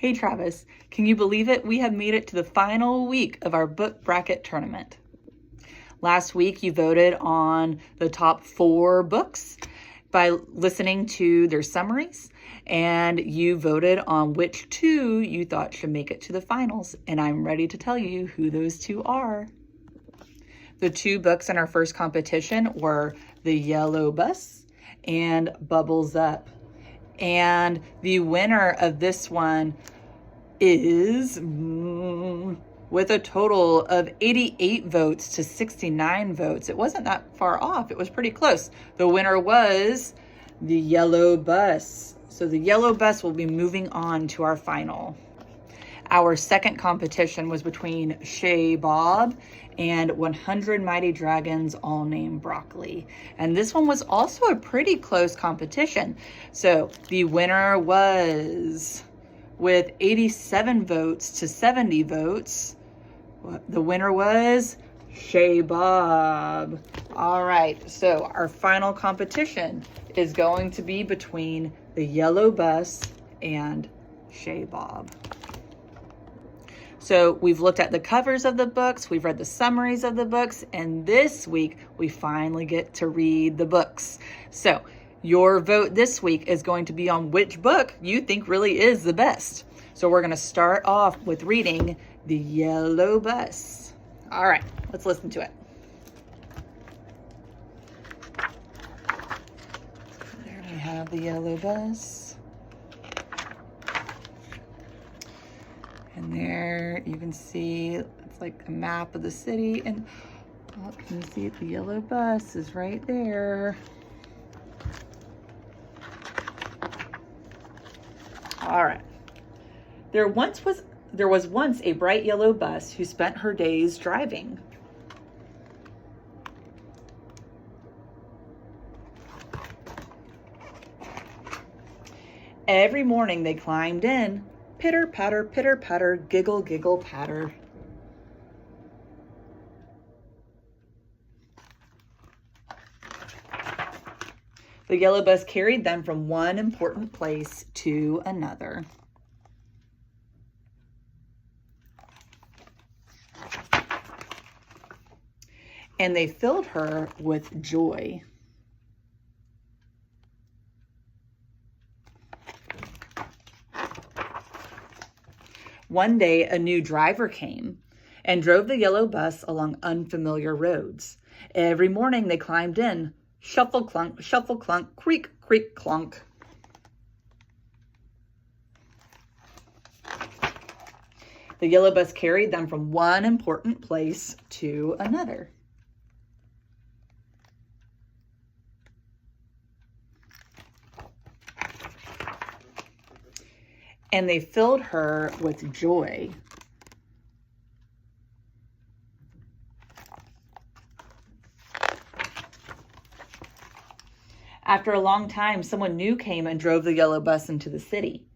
Hey Travis, can you believe it? We have made it to the final week of our book bracket tournament. Last week you voted on the top 4 books by listening to their summaries, and you voted on which 2 you thought should make it to the finals, and I'm ready to tell you who those 2 are. The 2 books in our first competition were The Yellow Bus and Bubbles Up. And the winner of this one is, with a total of 88 votes to 69 votes. It wasn't that far off. It was pretty close. The winner was The Yellow Bus. So The Yellow Bus will be moving on to our final. Our second competition was between Shay Bob and 100 Mighty Dragons, all named Broccoli. And this one was also a pretty close competition. So the winner was, with 87 votes to 70 votes, the winner was Shay Bob. All right, so our final competition is going to be between The Yellow Bus and Shay Bob. So we've looked at the covers of the books, we've read the summaries of the books, and this week we finally get to read the books. So your vote this week is going to be on which book you think really is the best. So we're going to start off with reading The Yellow Bus. All right, let's listen to it. There we have The Yellow Bus. And there you can see it's like a map of the city, and you can see the yellow bus is right there. All right. There was once a bright yellow bus who spent her days driving. Every morning they climbed in. Pitter patter, giggle, giggle, patter. The yellow bus carried them from one important place to another. And they filled her with joy. One day, a new driver came and drove the yellow bus along unfamiliar roads. Every morning they climbed in, shuffle clunk, creak, creak, clunk. The yellow bus carried them from one important place to another. And they filled her with joy. After a long time, someone new came and drove the yellow bus into the city.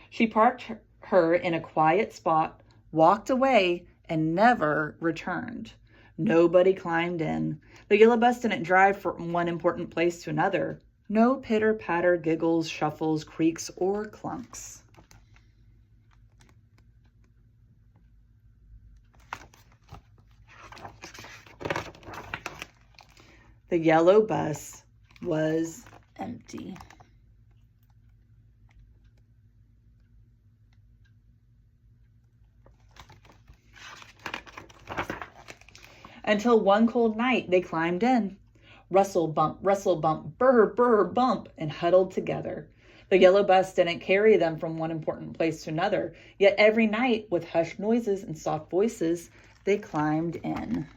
She parked her in a quiet spot, walked away, and never returned. Nobody climbed in. The yellow bus didn't drive from one important place to another. No pitter, patter, giggles, shuffles, creaks, or clunks. The yellow bus was empty. Until one cold night, they climbed in. Rustle, bump, burr, burr, bump, and huddled together. The yellow bus didn't carry them from one important place to another, yet every night, with hushed noises and soft voices, they climbed in.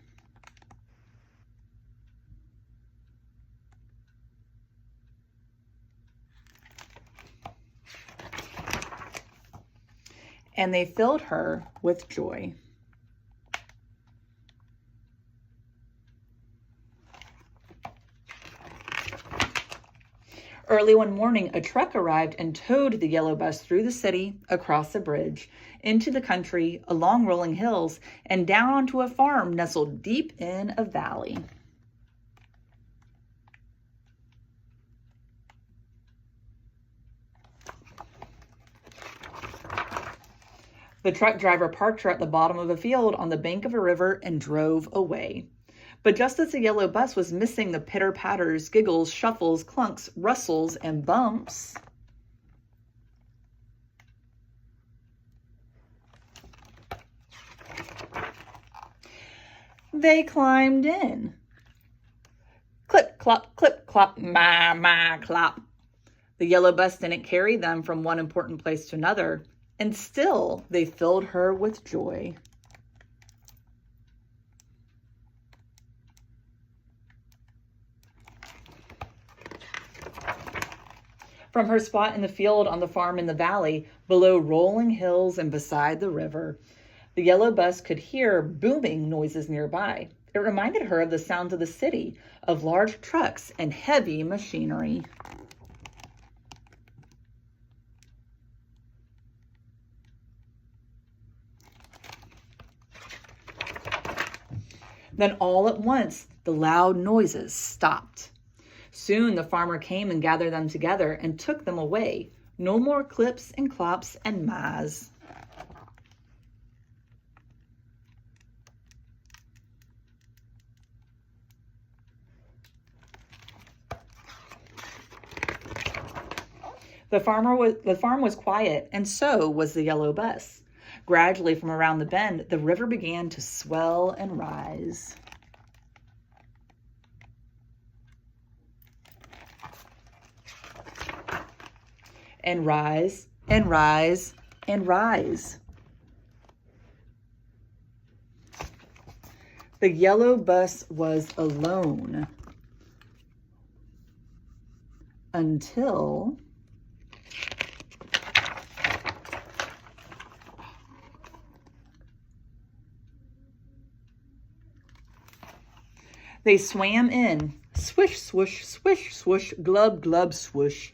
And they filled her with joy. Early one morning, a truck arrived and towed the yellow bus through the city, across a bridge, into the country, along rolling hills, and down onto a farm nestled deep in a valley. The truck driver parked her at the bottom of a field on the bank of a river and drove away. But just as the yellow bus was missing the pitter-patters, giggles, shuffles, clunks, rustles, and bumps, they climbed in. Clip, clop, ma, clop. The yellow bus didn't carry them from one important place to another, and still they filled her with joy. From her spot in the field on the farm in the valley, below rolling hills and beside the river, the yellow bus could hear booming noises nearby. It reminded her of the sounds of the city, of large trucks and heavy machinery. Then all at once, the loud noises stopped. Soon the farmer came and gathered them together and took them away. No more clips and clops and mahs. The farm was quiet, and so was the yellow bus. Gradually, from around the bend, the river began to swell and rise. And rise, and rise, and rise. The yellow bus was alone until they swam in. Swish, swoosh, swish, swoosh, glub, glub, swoosh.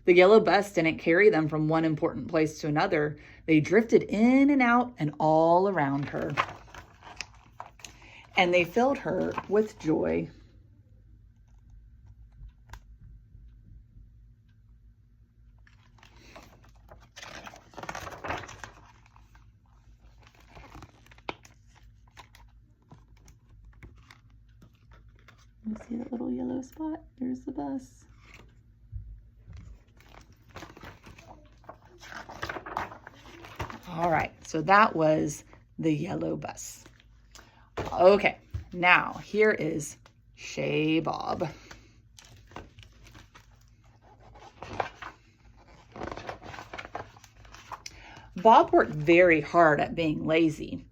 The yellow bus didn't carry them from one important place to another. They drifted in and out and all around her. And they filled her with joy. You see that little yellow spot? There's the bus. All right, so that was the yellow bus. Okay, now here is Shay Bob. Bob worked very hard at being lazy.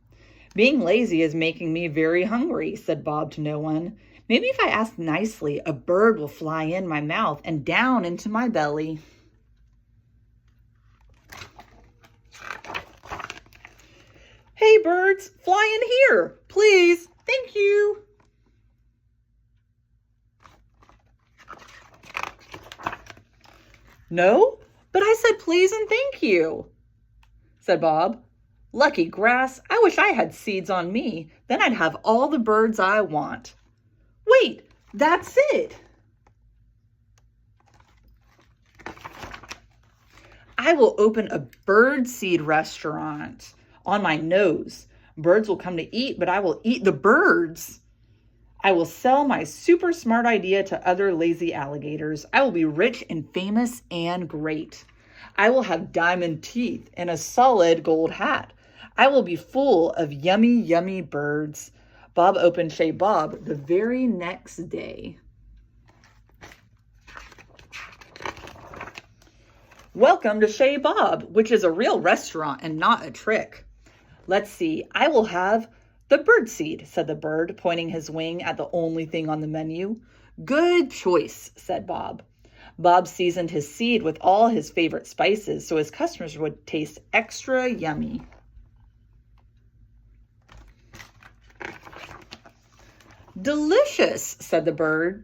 Being lazy is making me very hungry, said Bob to no one. Maybe if I ask nicely, a bird will fly in my mouth and down into my belly. Hey, birds, fly in here, please. Thank you. No, but I said please and thank you, said Bob. Lucky grass, I wish I had seeds on me. Then I'd have all the birds I want. Wait, that's it. I will open a birdseed restaurant on my nose. Birds will come to eat, but I will eat the birds. I will sell my super smart idea to other lazy alligators. I will be rich and famous and great. I will have diamond teeth and a solid gold hat. I will be full of yummy, yummy birds. Bob opened Shay Bob the very next day. Welcome to Shay Bob, which is a real restaurant and not a trick. Let's see, I will have the birdseed, said the bird, pointing his wing at the only thing on the menu. Good choice, said Bob. Bob seasoned his seed with all his favorite spices so his customers would taste extra yummy. Delicious, said the bird.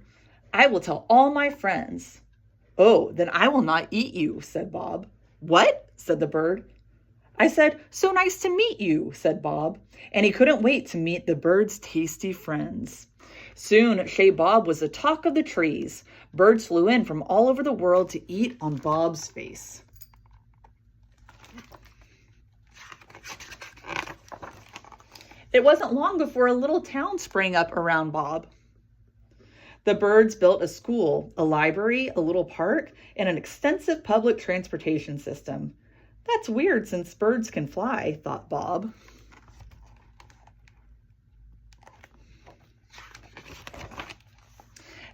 I will tell all my friends. Oh, then I will not eat you, said Bob. What? Said the bird. I said, so nice to meet you, said Bob, and he couldn't wait to meet the bird's tasty friends. Soon, Shay Bob was the talk of the trees. Birds flew in from all over the world to eat on Bob's face. It wasn't long before a little town sprang up around Bob. The birds built a school, a library, a little park, and an extensive public transportation system. That's weird since birds can fly, thought Bob.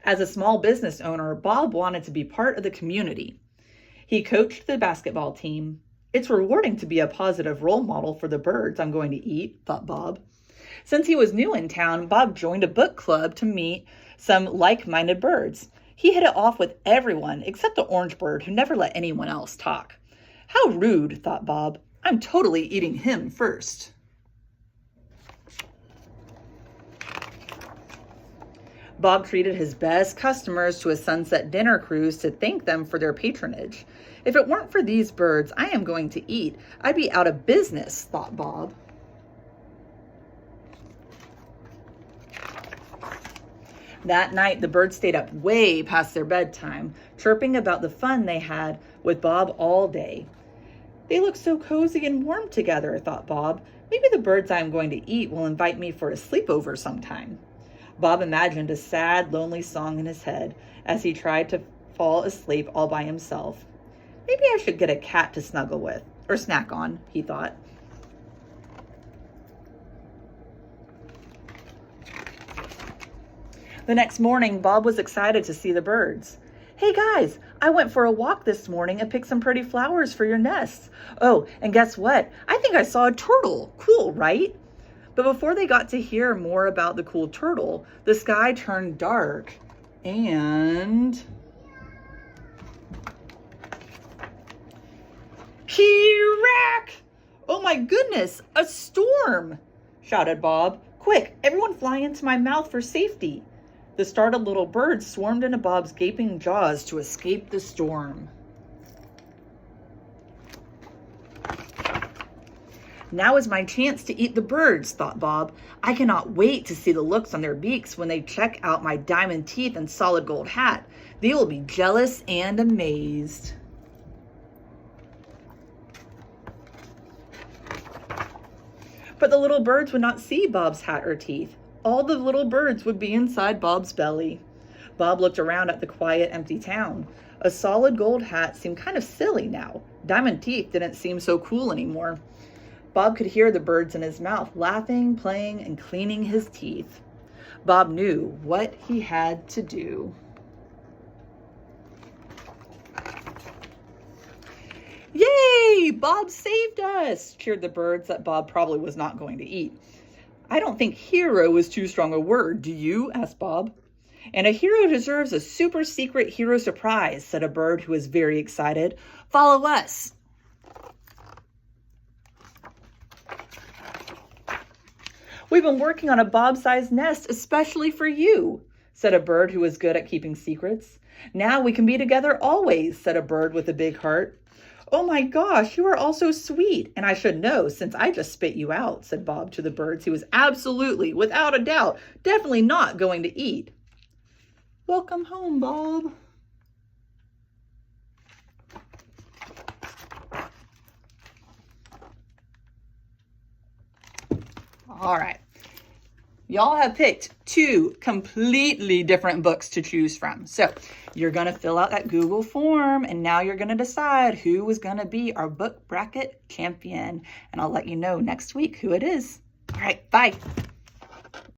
As a small business owner, Bob wanted to be part of the community. He coached the basketball team. It's rewarding to be a positive role model for the birds I'm going to eat, thought Bob. Since he was new in town, Bob joined a book club to meet some like-minded birds. He hit it off with everyone except the orange bird who never let anyone else talk. How rude, thought Bob. I'm totally eating him first. Bob treated his best customers to a sunset dinner cruise to thank them for their patronage. If it weren't for these birds I am going to eat, I'd be out of business, thought Bob. That night, the birds stayed up way past their bedtime, chirping about the fun they had with Bob all day. They look so cozy and warm together, thought Bob. Maybe the birds I'm going to eat will invite me for a sleepover sometime. Bob imagined a sad, lonely song in his head as he tried to fall asleep all by himself. Maybe I should get a cat to snuggle with, or snack on, he thought. The next morning, Bob was excited to see the birds. Hey guys, I went for a walk this morning and picked some pretty flowers for your nests. Oh, and guess what? I think I saw a turtle. Cool, right? But before they got to hear more about the cool turtle, the sky turned dark and... Hee-rack! Oh my goodness, a storm! Shouted Bob. Quick, everyone fly into my mouth for safety. The startled little birds swarmed into Bob's gaping jaws to escape the storm. Now is my chance to eat the birds, thought Bob. I cannot wait to see the looks on their beaks when they check out my diamond teeth and solid gold hat. They will be jealous and amazed. But the little birds would not see Bob's hat or teeth. All the little birds would be inside Bob's belly. Bob looked around at the quiet, empty town. A solid gold hat seemed kind of silly now. Diamond teeth didn't seem so cool anymore. Bob could hear the birds in his mouth, laughing, playing, and cleaning his teeth. Bob knew what he had to do. Yay! Bob saved us! Cheered the birds that Bob probably was not going to eat. I don't think hero is too strong a word, do you? Asked Bob. And a hero deserves a super secret hero surprise, said a bird who was very excited. Follow us. We've been working on a Bob-sized nest especially for you, said a bird who was good at keeping secrets. Now we can be together always, said a bird with a big heart. Oh my gosh, you are all so sweet, and I should know since I just spit you out, said Bob to the birds he was absolutely, without a doubt, definitely not going to eat. Welcome home, Bob. All right. Y'all have picked two completely different books to choose from. So you're going to fill out that Google form, and now you're going to decide who is going to be our book bracket champion. And I'll let you know next week who it is. All right, bye.